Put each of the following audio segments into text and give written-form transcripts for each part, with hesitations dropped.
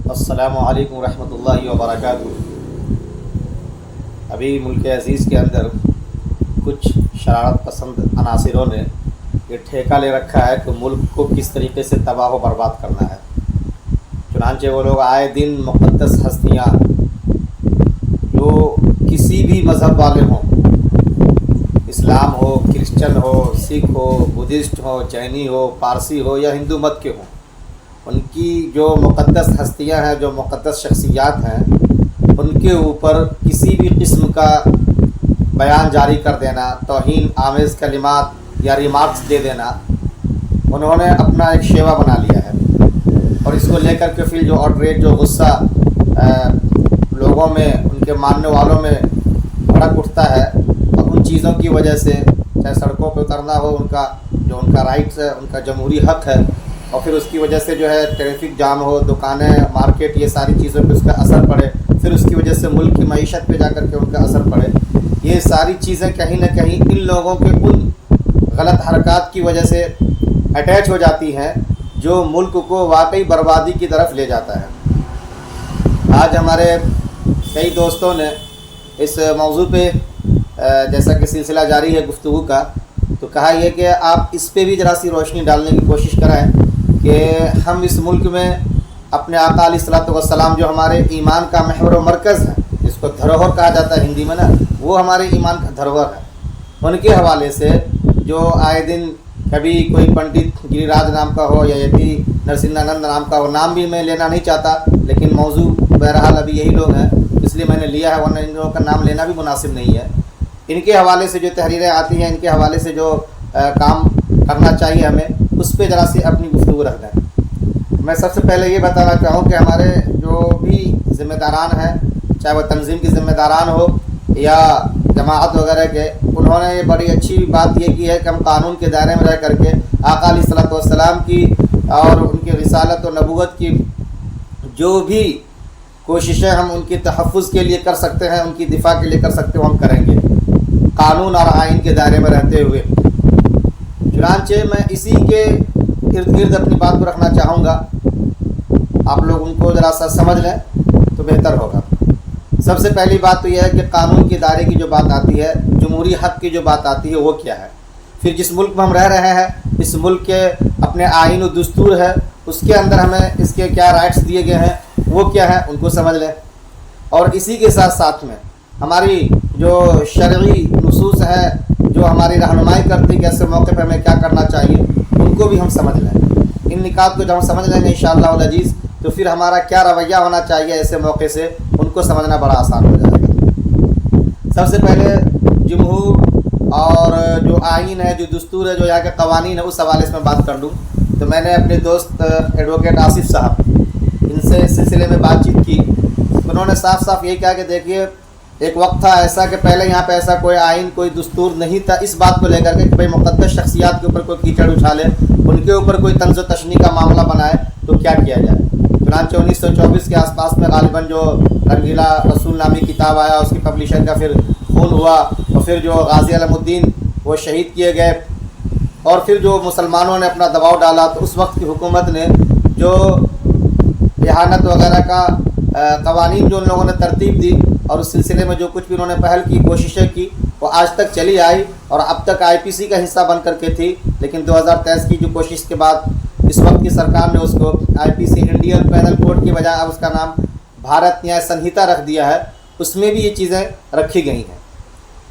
السلام علیکم ورحمۃ اللہ وبرکاتہ۔ ابھی ملک عزیز کے اندر کچھ شرارت پسند عناصروں نے یہ ٹھیکہ لے رکھا ہے کہ ملک کو کس طریقے سے تباہ و برباد کرنا ہے۔ چنانچہ وہ لوگ آئے دن مقدس ہستیاں جو کسی بھی مذہب والے ہوں، اسلام ہو، کرسچن ہو، سکھ ہو، بدھسٹ ہو، جینی ہو، پارسی ہو یا ہندو مت کے ہوں، ان کی جو مقدس ہستیاں ہیں، جو مقدس شخصیات ہیں، ان کے اوپر کسی بھی قسم کا بیان جاری کر دینا، توہین آمیز کلمات یا ریمارکس دے دینا، انہوں نے اپنا ایک شیوا بنا لیا ہے۔ اور اس کو لے کر کے پھر جو آؤٹریج، جو غصہ لوگوں میں، ان کے ماننے والوں میں بھڑک اٹھتا ہے، اور ان چیزوں کی وجہ سے چاہے سڑکوں پہ اترنا ہو، ان کا رائٹس ہے، ان کا جمہوری حق ہے، اور پھر اس کی وجہ سے جو ہے ٹریفک جام ہو، دکانیں، مارکیٹ، یہ ساری چیزوں پہ اس کا اثر پڑے، پھر اس کی وجہ سے ملک کی معیشت پہ جا کر کے ان کا اثر پڑے، یہ ساری چیزیں کہیں نہ کہیں ان لوگوں کے ان غلط حرکات کی وجہ سے اٹیچ ہو جاتی ہیں جو ملک کو واقعی بربادی کی طرف لے جاتا ہے۔ آج ہمارے کئی دوستوں نے اس موضوع پہ جیسا کہ سلسلہ جاری ہے گفتگو کا، تو کہا یہ کہ آپ اس پہ بھی ذرا سی روشنی ڈالنے کی کوشش کریں کہ ہم اس ملک میں اپنے آقا علیہ الصلوۃ والسلام جو ہمارے ایمان کا محور و مرکز ہے، جس کو دھروہر کہا جاتا ہے ہندی میں نا، وہ ہمارے ایمان کا دھروہر ہے، ان کے حوالے سے جو آئے دن کبھی کوئی پنڈت گری راج نام کا ہو یا یتی نرسنانند نام کا ہو، نام بھی میں لینا نہیں چاہتا، لیکن موضوع بہرحال ابھی یہی لوگ ہیں اس لیے میں نے لیا ہے، ورنہ ان لوگوں کا نام لینا بھی مناسب نہیں ہے۔ ان کے حوالے سے جو تحریریں آتی ہیں، ان کے حوالے سے جو کام کرنا چاہیے ہمیں، اس پہ ذرا سی اپنی گفتگو رکھ دیں۔ میں سب سے پہلے یہ بتانا چاہوں کہ ہمارے جو بھی ذمہ داران ہیں، چاہے وہ تنظیم کے ذمہ داران ہو یا جماعت وغیرہ کے، انہوں نے یہ بڑی اچھی بات یہ کی ہے کہ ہم قانون کے دائرے میں رہ کر کے آقا علیہ الصلوۃ والسلام کی اور ان کی رسالت و نبوت کی جو بھی کوششیں ہم ان کی تحفظ کے لیے کر سکتے ہیں، ان کی دفاع کے لیے کر سکتے ہیں، وہ ہم کریں گے، قانون اور آئین کے دائرے میں رہتے ہوئے۔ چنانچہ میں اسی کے ارد گرد اپنی بات کو رکھنا چاہوں گا، آپ لوگ ان کو ذرا سا سمجھ لیں تو بہتر ہوگا۔ سب سے پہلی بات تو یہ ہے کہ قانون کے دائرے کی جو بات آتی ہے، جمہوری حق کی جو بات آتی ہے، وہ کیا ہے؟ پھر جس ملک میں ہم رہ رہے ہیں، اس ملک کے اپنے آئین و دستور ہے، اس کے اندر ہمیں اس کے کیا رائٹس دیے گئے ہیں، وہ کیا ہے، ان کو سمجھ لیں۔ اور اسی کے ساتھ ساتھ میں ہماری جو شرعی نصوص ہیں جو ہماری رہنمائی کرتی کہ ایسے موقع پہ ہمیں کیا کرنا چاہیے، ان کو بھی ہم سمجھ لیں۔ ان نکات کو جب ہم سمجھ لیں گے انشاءاللہ العزیز، تو پھر ہمارا کیا رویہ ہونا چاہیے ایسے موقع سے، ان کو سمجھنا بڑا آسان ہو جائے گا۔ سب سے پہلے جمہور اور جو آئین ہے، جو دستور ہے، جو یہاں کے قوانین ہے، اس حوالے سے میں بات کر لوں تو میں نے اپنے دوست ایڈوکیٹ آصف صاحب، ان سے اس سلسلے میں بات چیت کی، انہوں نے صاف صاف یہ کہا کہ دیکھیے ایک وقت تھا ایسا کہ پہلے یہاں پہ ایسا کوئی آئین، کوئی دستور نہیں تھا اس بات کو لے کر کے کہ بھئی مقدس شخصیات کے اوپر کوئی کیچڑ اچھالے، ان کے اوپر کوئی طنز و تشنیع کا معاملہ بنائے تو کیا کیا جائے۔ چنانچہ 1924 کے آس پاس میں غالباً جو رنگیلا رسول نامی کتاب آیا، اس کی پبلیشر کا پھر خون ہوا، اور پھر جو غازی علم الدین وہ شہید کیے گئے، اور پھر جو مسلمانوں نے اپنا دباؤ ڈالا، تو اس وقت کی حکومت نے جو احانت وغیرہ کا قوانین جو ان لوگوں نے ترتیب دی، اور اس سلسلے میں جو کچھ بھی انہوں نے پہل کی، کوششیں کی، وہ آج تک چلی آئی اور اب تک آئی پی سی کا حصہ بن کر کے تھی، لیکن 2023 کی جو کوشش کے بعد اس وقت کی سرکار نے اس کو آئی پی سی انڈین پینل کوڈ کی بجائے اب اس کا نام بھارت نیائے سنہیتا رکھ دیا ہے، اس میں بھی یہ چیزیں رکھی گئی ہیں۔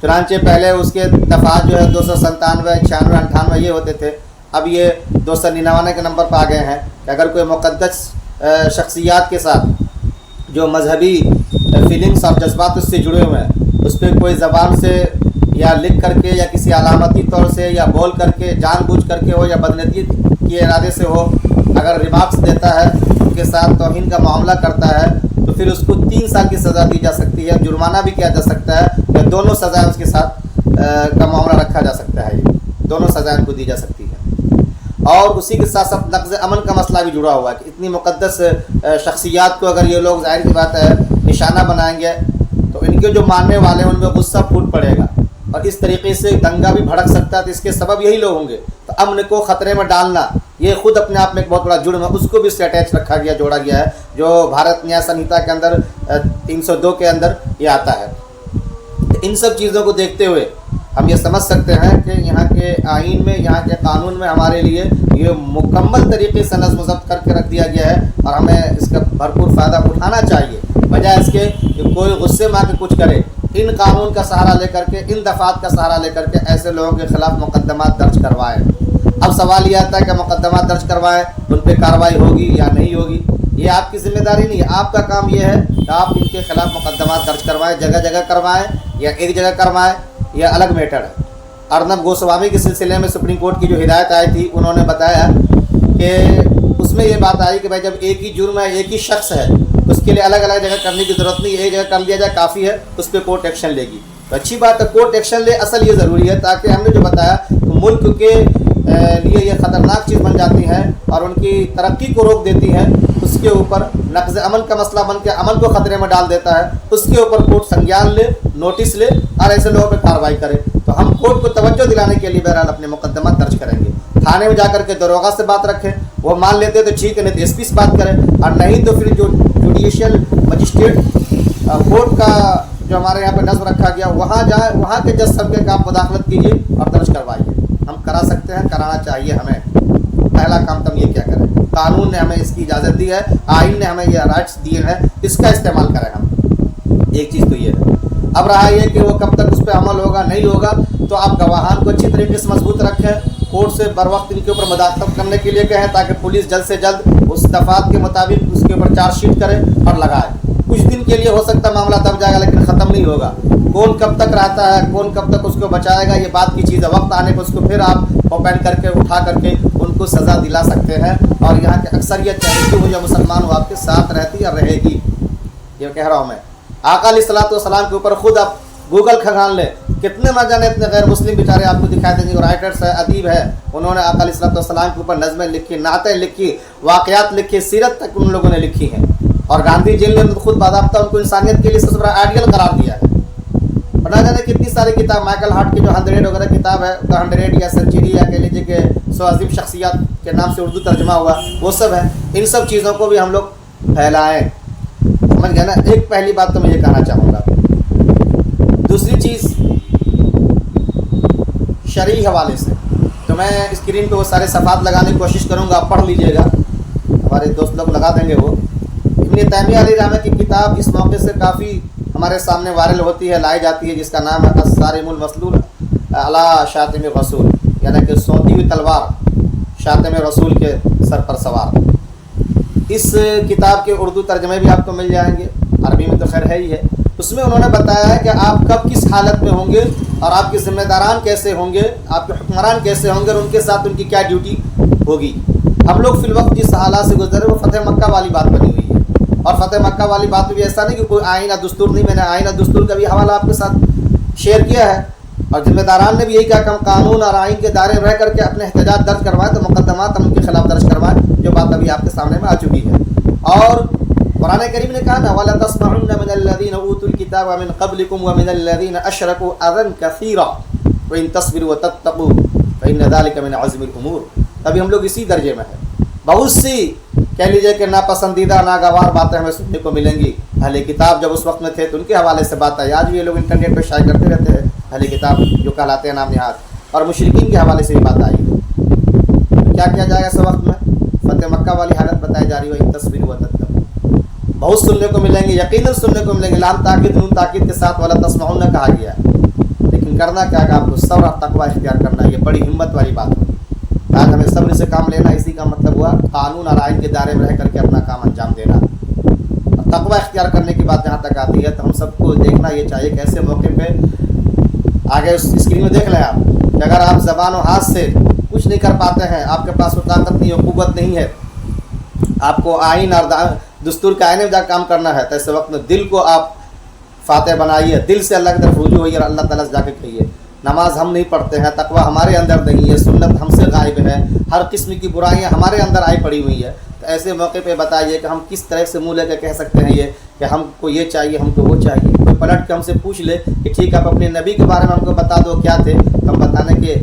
چنانچہ پہلے اس کے دفعات جو ہے 297، 96، 98 یہ ہوتے تھے، اب یہ 299 کے نمبر پہ آ گئے ہیں کہ اگر کوئی مقدس شخصیات کے ساتھ جو مذہبی فیلنگس اور جذبات اس سے جڑے ہوئے ہیں، اس پہ کوئی زبان سے یا لکھ کر کے یا کسی علامتی طور سے یا بول کر کے، جان بوجھ کر کے ہو یا بدنیتی کے ارادے سے ہو، اگر ریمارکس دیتا ہے، ان کے ساتھ توہین کا معاملہ کرتا ہے، تو پھر اس کو 3 سال کی سزا دی جا سکتی ہے، جرمانہ بھی کیا جا سکتا ہے، یا دونوں سزائیں اس کے ساتھ کا معاملہ رکھا جا سکتا ہے، یہ دونوں سزائیں ان کو دی جا سکتی ہے۔ اور اسی کے ساتھ ساتھ نقض امن کا مسئلہ بھی جڑا ہوا ہے کہ اتنی مقدس شخصیات کو اگر یہ لوگ ظاہر کی بات ہے نشانہ بنائیں گے تو ان کے جو ماننے والے ہیں ان میں غصہ پھوٹ پڑے گا، اور اس طریقے سے دنگا بھی بھڑک سکتا ہے، تو اس کے سبب یہی لوگ ہوں گے۔ تو امن کو خطرے میں ڈالنا یہ خود اپنے آپ میں ایک بہت بڑا جرم ہے، اس کو بھی اس سے اٹیچ رکھا گیا، جوڑا گیا ہے، جو بھارت نیاے سنہتا کے اندر 302 کے اندر یہ آتا ہے۔ ان سب چیزوں کو دیکھتے ہوئے ہم یہ سمجھ سکتے ہیں کہ یہاں کے آئین میں، یہاں کے قانون میں ہمارے لیے یہ مکمل طریقے سے نظم و ضبط کر کے رکھ دیا گیا ہے، اور ہمیں اس کا بھرپور فائدہ اٹھانا چاہیے، بجائے اس کے کہ کوئی غصے میں آ کے کچھ کرے۔ ان قانون کا سہارا لے کر کے، ان دفعات کا سہارا لے کر کے ایسے لوگوں کے خلاف مقدمات درج کروائیں۔ اب سوال یہ آتا ہے کہ مقدمات درج کروائیں، ان پہ کارروائی ہوگی یا نہیں ہوگی؟ یہ آپ کی ذمہ داری نہیں ہے، آپ کا کام یہ ہے کہ آپ ان کے خلاف مقدمات درج کروائیں، جگہ جگہ کروائیں یا ایک جگہ کروائیں، یہ الگ میٹر ہے۔ ارنب گوسوامی کے سلسلے میں سپریم کورٹ کی جو ہدایت آئی تھی، انہوں نے بتایا کہ اس میں یہ بات آئی کہ بھائی جب ایک ہی جرم ہے، ایک ہی شخص ہے، اس کے لیے الگ الگ جگہ کرنے کی ضرورت نہیں، ایک جگہ کر لیا جائے کافی ہے، اس پہ کورٹ ایکشن لے گی۔ تو اچھی بات ہے، کورٹ ایکشن لے، اصل یہ ضروری ہے تاکہ ہم نے جو بتایا تو ملک کے لیے یہ خطرناک چیز بن جاتی ہے اور ان کی ترقی کو روک دیتی ہے، اس کے اوپر نقض امن کا مسئلہ بن کے امن کو خطرے میں ڈال دیتا ہے، اس کے اوپر کورٹ سنجان لے، نوٹس لے اور ایسے لوگوں پہ کارروائی کرے۔ تو ہم کورٹ کو توجہ دلانے کے لیے بہرحال اپنے مقدمات درج کریں گے، تھانے میں جا کر کے داروغہ سے بات رکھیں، وہ مان لیتے تو ٹھیک ہے، نہیں تو ایس پی سے بات کریں، اور نہیں تو پھر جو جوڈیشل مجسٹریٹ کورٹ کا جو ہمارے یہاں پہ نظم رکھا گیا وہاں جائیں، وہاں کے جج صاحب کے کام مداخلت کیجیے اور درج کروائیے۔ ہم کرا سکتے ہیں، کرانا چاہیے ہمیں۔ پہلا کام تم یہ کیا کریں، قانون نے ہمیں اس کی اجازت دی ہے، آئین نے ہمیں یہ رائٹس دیے ہیں، اس کا استعمال کریں ہم۔ ایک چیز تو یہ ہے۔ اب رہا یہ کہ وہ کب تک اس پہ عمل ہوگا نہیں ہوگا، تو آپ گواہان کو اچھی طریقے سے مضبوط رکھیں، کورٹ سے بر وقت ان کے اوپر مداخلت کرنے کے لیے کہیں تاکہ پولیس جلد سے جلد اس دفعات کے مطابق اس کے اوپر چارج شیٹ کرے اور لگائے۔ کچھ دن کے لیے ہو سکتا ہے معاملہ دب جائے گا لیکن ختم نہیں ہوگا۔ کون کب تک رہتا ہے، کون کب تک اس کو بچائے گا، یہ بات کی چیز ہے۔ وقت آنے پر اس کو پھر آپ اوپن کر کے اٹھا کر کے ان کو سزا دلا سکتے ہیں، اور یہاں کی اکثریت چاہے ہندو ہو یا مسلمان ہو آپ کے ساتھ رہتی اور رہے گی، یہ کہہ رہا ہوں میں۔ آقا علیہ الصلوۃ والسلام کے اوپر خود آپ گوگل کھنگال لیں، کتنے نہ جانے اتنے غیر مسلم بیچارے آپ کو دکھائی دیں گے، رائٹرس ہے، ادیب ہے، انہوں نے آقا علیہ الصلوۃ والسلام کے اوپر نظمیں لکھی، نعتیں لکھی، واقعات لکھی، سیرت تک ان لوگوں نے لکھی ہیں، اور گاندھی جی نے خود باضابطہ ان کو انسانیت کے لیے سب سے بڑا آئیڈیل قرار دیا ہے۔ اور نہ جانے کتنی ساری کتاب، مائیکل ہارٹ کی جو 100 وغیرہ کتاب ہے، 100 یا سنچری یا کہہ لیجیے کہ 100 عظیم شخصیات کے نام سے اردو ترجمہ ہوا، وہ سب ہے۔ ان سب چیزوں کو بھی ہم لوگ پھیلائیں، سمجھ گئے نا۔ ایک پہلی بات تو میں یہ کہنا چاہوں گا۔ دوسری چیز شرعی حوالے سے تو میں اسکرین پہ وہ سارے صفحات لگانے کی کوشش کروں گا، آپ پڑھ لیجئے گا، ہمارے دوست لوگ لگا دیں گے۔ وہ ابن تیمیہ علیہ رحمہ کی کتاب اس موقع سے کافی ہمارے سامنے وائرل ہوتی ہے، لائی جاتی ہے، جس کا نام ہے الصارم المسلول علی شاطم رسول، یعنی کہ سونتی ہوئی تلوار شاطم رسول کے سر پر سوار۔ اس کتاب کے اردو ترجمے بھی آپ کو مل جائیں گے، عربی میں تو خیر ہے ہی ہے۔ اس میں انہوں نے بتایا ہے کہ آپ کب کس حالت میں ہوں گے اور آپ کے ذمہ داران کیسے ہوں گے، آپ کے حکمران کیسے ہوں گے، اور ان کے ساتھ ان کی کیا ڈیوٹی ہوگی۔ ہم لوگ فی الوقت جس حالات سے گزرے وہ فتح مکہ والی بات بنی ہوئی ہے، اور فتح مکہ والی بات میں بھی ایسا نہیں کہ کوئی آئین یا دستور نہیں، میں نے آئین اور دستور کا بھی حوالہ آپ کے ساتھ شیئر کیا ہے، اور ذمہ داران نے بھی یہی کہا کہ ہم قانون اور آئین کے دائرے میں رہ کر کے اپنے احتجاج درج کروائیں، تو مقدمات ہم ان کے خلاف درج کروائیں، جو بات ابھی آپ کے سامنے میں آ چکی ہے۔ اور قرآن کریم نے کہا نا وَلَا تَسْمَعُنَّ مِنَ الَّذِينَ أُوتُوا الْكِتَابَ مِنْ قَبْلِكُمْ وَمِنَ الَّذِينَ أَشْرَكُوا أَذًى كَثِيرًا وَإِن تَصْبِرُوا وَتَتَّقُوا فَإِنَّ ذَلِكَ مِنْ عَزْمِ الْأُمُورِ۔ ابھی ہم لوگ اسی درجے میں ہیں، بہت سی کہہ لیجیے کہ ناپسندیدہ ناگوار باتیں ہمیں سننے کو ملیں گی۔ اہل کتاب جب اس وقت میں تھے تو ان کے حوالے سے بات آئی، آج بھی یہ لوگ انٹرنیٹ پہ شائع کرتے رہتے ہیں، اہل کتاب جو کہلاتے ہیں نام نہاد، اور مشرکین کے حوالے سے بھی بات آئی ہے۔ کیا کیا جائے گا اس وقت میں؟ فتح مکہ والی حالت بتائی جا رہی ہے، ان تصویر و تتقوا، بہت سننے کو ملیں گے، یقیناً سننے کو ملیں گے، لام تاکید نون تاکید کے ساتھ ولا تسمعون کہا گیا ہے، لیکن کرنا کیا کہ آپ کو صبر اور تقوی اختیار کرنا، یہ بڑی ہمت والی بات ہوگی۔ آج ہمیں صبر سے کام لینا، اسی کا مطلب ہوا قانون اور آئین کے دائرے میں رہ کر کے اپنا کام انجام دینا، اور تقوی اختیار کرنے کی بات جہاں تک آتی ہے تو ہم سب کو دیکھنا یہ چاہیے کہ ایسے موقع پہ آگے اس اسکرین میں دیکھ لیں آپ کہ اگر آپ زبان و ہاتھ سے کچھ نہیں کر پاتے ہیں، آپ کے پاس وہ طاقت نہیں ہے، قوت نہیں ہے، آپ کو آئین اور دستور کے آئینے میں جا کام کرنا ہے، تو ایسے وقت میں دل کو آپ فاتح بنائیے، دل سے اللہ کی طرف رجوع ہوئیے اور اللہ تعالیٰ سے جا کے کہیے نماز ہم نہیں پڑھتے ہیں، تقوی ہمارے اندر نہیں ہے، سنت ہم سے غائب ہے، ہر قسم کی برائیاں ہمارے اندر آئی پڑی ہوئی ہے، تو ایسے موقع پہ بتائیے کہ ہم کس طرح سے منہ لے کے کہہ سکتے ہیں یہ کہ ہم کو یہ چاہیے، ہم کو وہ چاہیے۔ کوئی پلٹ کے ہم سے پوچھ لے کہ ٹھیک ہے آپ اپنے نبی کے بارے میں ہم کو بتا دو کیا تھے، ہم بتانے کے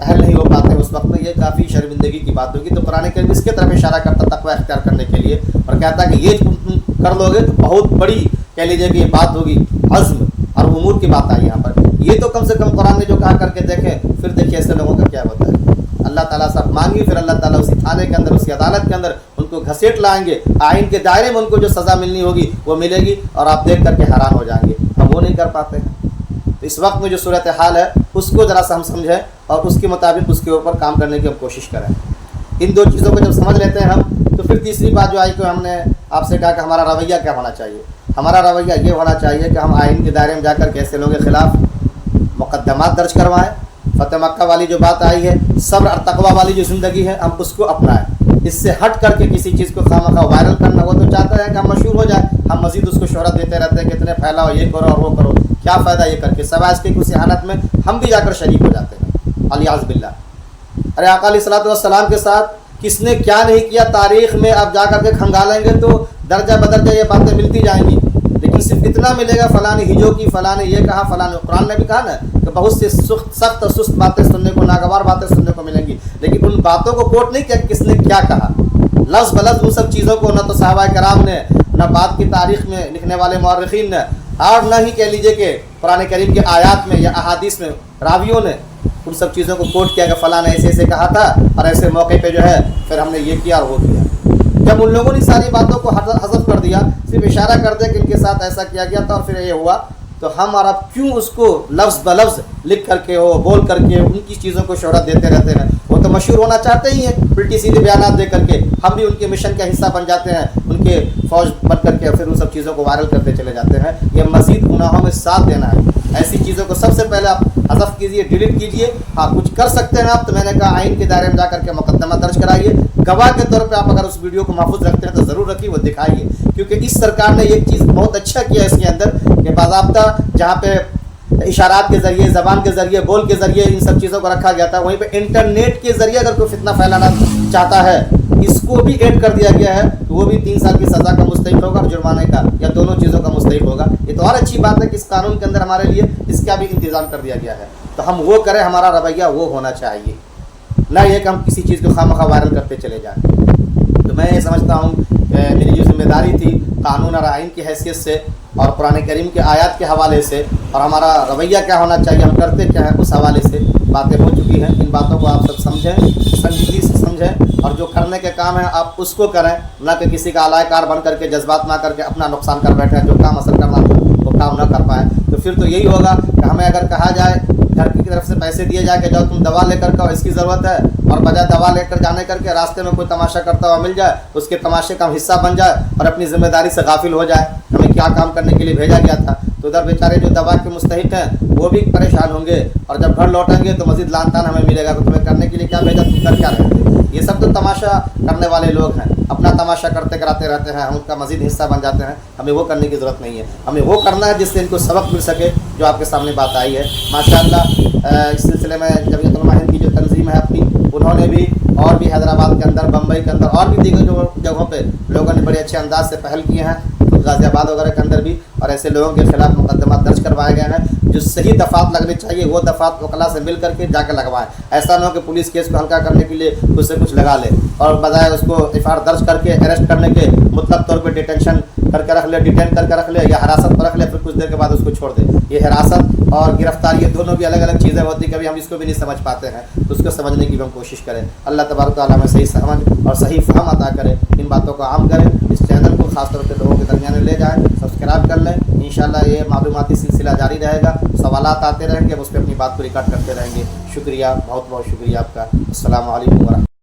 اہل نہیں ہو پاتے اس وقت میں، یہ کافی شرمندگی کی بات ہوگی۔ تو قرآن کریم اس کے طرف اشارہ کرتا تقوی اختیار کرنے کے لیے، اور کہتا ہے کہ یہ تم کر لو گے تو بہت بڑی کہہ لیجیے کہ یہ بات ہوگی، عزم اور امور کی بات آئی یہاں پر۔ یہ تو کم سے کم قرآن نے جو کہا کر کے دیکھیں، پھر دیکھیے ایسے لوگوں کا کیا ہوتا ہے۔ اللہ تعالیٰ سے مانگی، پھر اللہ تعالیٰ اسی تھانے کے اندر، اسی عدالت کے اندر ان کو گھسیٹ لائیں گے، آئین کے دائرے میں ان کو جو سزا ملنی ہوگی وہ ملے گی، اور آپ دیکھ کر کے حیران ہو جائیں گے۔ ہم وہ نہیں کر پاتے ہیں۔ تو اس وقت میں جو صورتحال ہے اس کو ذرا سا ہم سمجھیں، اور اس کے مطابق اس کے اوپر کام کرنے کی ہم کوشش کریں۔ ان دو چیزوں کو جب سمجھ لیتے ہیں ہم، تو پھر تیسری بات جو آئی کہ ہم نے آپ سے کہا کہ ہمارا رویہ کیا ہونا چاہیے۔ ہمارا رویہ یہ ہونا چاہیے کہ ہم آئین کے دائرے میں جا کر کے ایسے لوگوں کے خلاف مقدمات درج کروائیں۔ فتح مکہ والی جو بات آئی ہے، صبر اور تقوی والی جو زندگی ہے، ہم اس کو اپنائیں۔ اس سے ہٹ کر کے کسی چیز کو خواہ وائرل کرنا، وہ تو چاہتا ہے کہ ہم مشہور ہو جائے، ہم مزید اس کو شہرت دیتے رہتے ہیں کہ اتنے پھیلاؤ، یہ کرو اور وہ کرو، کیا فائدہ یہ کر کے، سوائے اس کے کسی حالت میں ہم بھی جا کر شریک ہو جاتے ہیں، الیاذ باللہ۔ ارے آقا علیہ الصلوۃ والسلام کے ساتھ کس نے کیا نہیں کیا تاریخ میں، آپ جا کر کے کھنگالیں گے تو درجہ بدرجہ یہ باتیں ملتی جائیں گی، لیکن صرف اتنا ملے گا فلاں نے ہجو کی، فلاں نے یہ کہا، فلاں نے، قرآن نے بھی کہا نا کہ بہت سی سخت اور سست باتیں سننے کو، ناگوار باتیں سننے کو ملیں گی، لیکن ان باتوں کو کوٹ نہیں کیا کہ کس نے کیا کہا، لفظ بلفظ ان سب چیزوں کو نہ تو صحابہ کرام نے، نہ بعد کی تاریخ میں لکھنے والے مورخین نے، اور نہ ہی کہہ لیجئے کہ قرآن کریم کے آیات میں یا احادیث میں راویوں نے ان سب چیزوں کو کوٹ کیا کہ فلاں نے ایسے ایسے کہا تھا، اور ایسے موقع پہ جو ہے پھر ہم نے یہ کیا اور وہ کیا۔ جب ان لوگوں نے ساری باتوں کو حذف کر دیا، صرف اشارہ کر دیا کہ ان کے ساتھ ایسا کیا گیا تھا اور پھر یہ ہوا، تو ہم اور آپ کیوں اس کو لفظ بلفظ لکھ کر کے ہو، بول کر کے ان کی چیزوں کو شہرت دیتے رہتے ہیں؟ وہ تو مشہور ہونا چاہتے ہی ہیں، الٹی سیدھے بیانات دے کر کے، ہم بھی ان کے مشن کا حصہ بن جاتے ہیں، ان کے فوج بن کر کے پھر ان سب چیزوں کو وائرل کرتے چلے جاتے ہیں۔ یہ مزید گناہوں میں ساتھ دینا ہے۔ ایسی چیزوں کو سب سے پہلے آپ حذف کیجئے، ڈیلیٹ کیجئے۔ ہاں کچھ کر سکتے ہیں آپ، تو میں نے کہا آئین کے دائرے میں جا کر کے مقدمہ درج کرائیے، گواہ کے طور پہ آپ اگر اس ویڈیو کو محفوظ رکھتے ہیں تو ضرور رکھیے، وہ دکھائیے، کیونکہ اس سرکار نے ایک چیز بہت اچھا کیا اس کے اندر کہ باضابطہ جہاں پہ اشارات کے ذریعے، زبان کے ذریعے، بول کے ذریعے ان سب چیزوں کو رکھا گیا تھا، وہیں پہ انٹرنیٹ کے ذریعے اگر کوئی فتنہ پھیلانا چاہتا ہے اس کو بھی ایڈ کر دیا گیا ہے، تو وہ بھی 3 سال کی سزا کا مستحق ہوگا اور جرمانے کا، یا دونوں چیزوں کا مستحق ہوگا۔ یہ تو اور اچھی بات ہے کہ اس قانون کے اندر ہمارے لیے اس کا بھی انتظام کر دیا گیا ہے، تو ہم وہ کریں، ہمارا رویہ وہ ہونا چاہیے، نہ یہ کہ ہم کسی چیز کو خواہ وائرل کرتے چلے جائیں۔ تو میں یہ سمجھتا ہوں کہ میری جو ذمہ داری تھی قانون اور آئین کی حیثیت سے اور قرآن کریم کے آیات کے حوالے سے، اور ہمارا رویہ کیا ہونا چاہیے، ہم کرتے کیا ہیں، اس حوالے سے باتیں ہو چکی ہیں۔ ان باتوں کو آپ سب سمجھیں، سنجیدگی سے سمجھیں، اور جو کرنے کے کام ہیں آپ اس کو کریں، نہ کہ کسی کا اعلی کار بن کر کے جذبات نہ کر کے اپنا نقصان کر بیٹھیں، جو کام اصل کرنا تھا وہ کام نہ کر پائیں۔ تو پھر تو یہی ہوگا کہ ہمیں اگر کہا جائے، گھر کی طرف سے پیسے دیے جائے کہ جاؤ تم دوا لے کر کے، اس کی ضرورت ہے، اور بجائے دوا لے کر جانے کر کے راستے میں کوئی تماشا کرتا ہوا مل جائے، اس کے تماشے کا حصہ بن جائے اور اپنی ذمہ داری سے غافل ہو جائے، ہمیں کیا کام کرنے کے لیے بھیجا گیا تھا، تو ادھر بیچارے جو دوا کے مستحق ہیں وہ بھی پریشان ہوں گے، اور جب گھر لوٹیں گے تو مزید لان تان ہمیں ملے گا کہ تمہیں کرنے کے لیے کیا بھیجا، تم کر کیا رہے تھے۔ یہ سب تو تماشا کرنے والے لوگ ہیں، اپنا تماشا کرتے کراتے رہتے ہیں، ہم ان کا مزید حصہ بن جاتے ہیں۔ ہمیں وہ کرنے کی ضرورت نہیں ہے، ہمیں وہ کرنا ہے جس سے ان کو سبق مل سکے، جو آپ کے سامنے بات آئی ہے۔ ماشاءاللہ اس سلسلے میں جمعیت علماء ہند کی جو تنظیم ہے اپنی، انہوں نے بھی اور بھی حیدرآباد کے اندر، بمبئی کے اندر اور بھی دیگر جو جگہوں پہ لوگوں نے بڑے اچھے انداز سے پہل کیے ہیں، غازی آباد وغیرہ کے اندر بھی، اور ایسے لوگوں کے خلاف مقدمات درج کروائے گئے ہیں۔ جو صحیح دفعات لگنے چاہیے وہ دفعات وکلا سے مل کر کے جا کے لگوائیں۔ ایسا نہ ہو کہ پولیس کیس کو ہلکا کرنے کے لیے کچھ سے کچھ لگا لے، اور بجائے اس کو ایف آئی آر درج کر کے اریسٹ کرنے کے مطلق طور پہ ڈیٹینشن کر کے رکھ لے، ڈیٹین کر کے رکھ لے، یا حراست پر رکھ لے، پھر کچھ دیر کے بعد اس کو چھوڑ دے۔ یہ حراست اور گرفتاری یہ دونوں بھی الگ الگ چیزیں ہوتی ہیں، کبھی ہم اس کو بھی نہیں سمجھ پاتے ہیں، تو اس کو سمجھنے کی بھی ہم کوشش کریں۔ اللہ تبارک و تعالیٰ ہمیں صحیح سمجھ اور صحیح فہم عطا کرے، ان باتوں کو عام کریں، اس چینل کو خاص طور پہ لوگوں کے درمیان لے جائیں، سبسکرائب کر لیں۔ انشاءاللہ یہ معلوماتی سلسلہ جاری رہے گا، سوالات آتے رہیں گے، ہم اس پہ اپنی بات کو ریکارڈ کرتے رہیں گے۔ شکریہ، بہت بہت شکریہ آپ کا۔ السلام علیکم ورحمۃ اللہ۔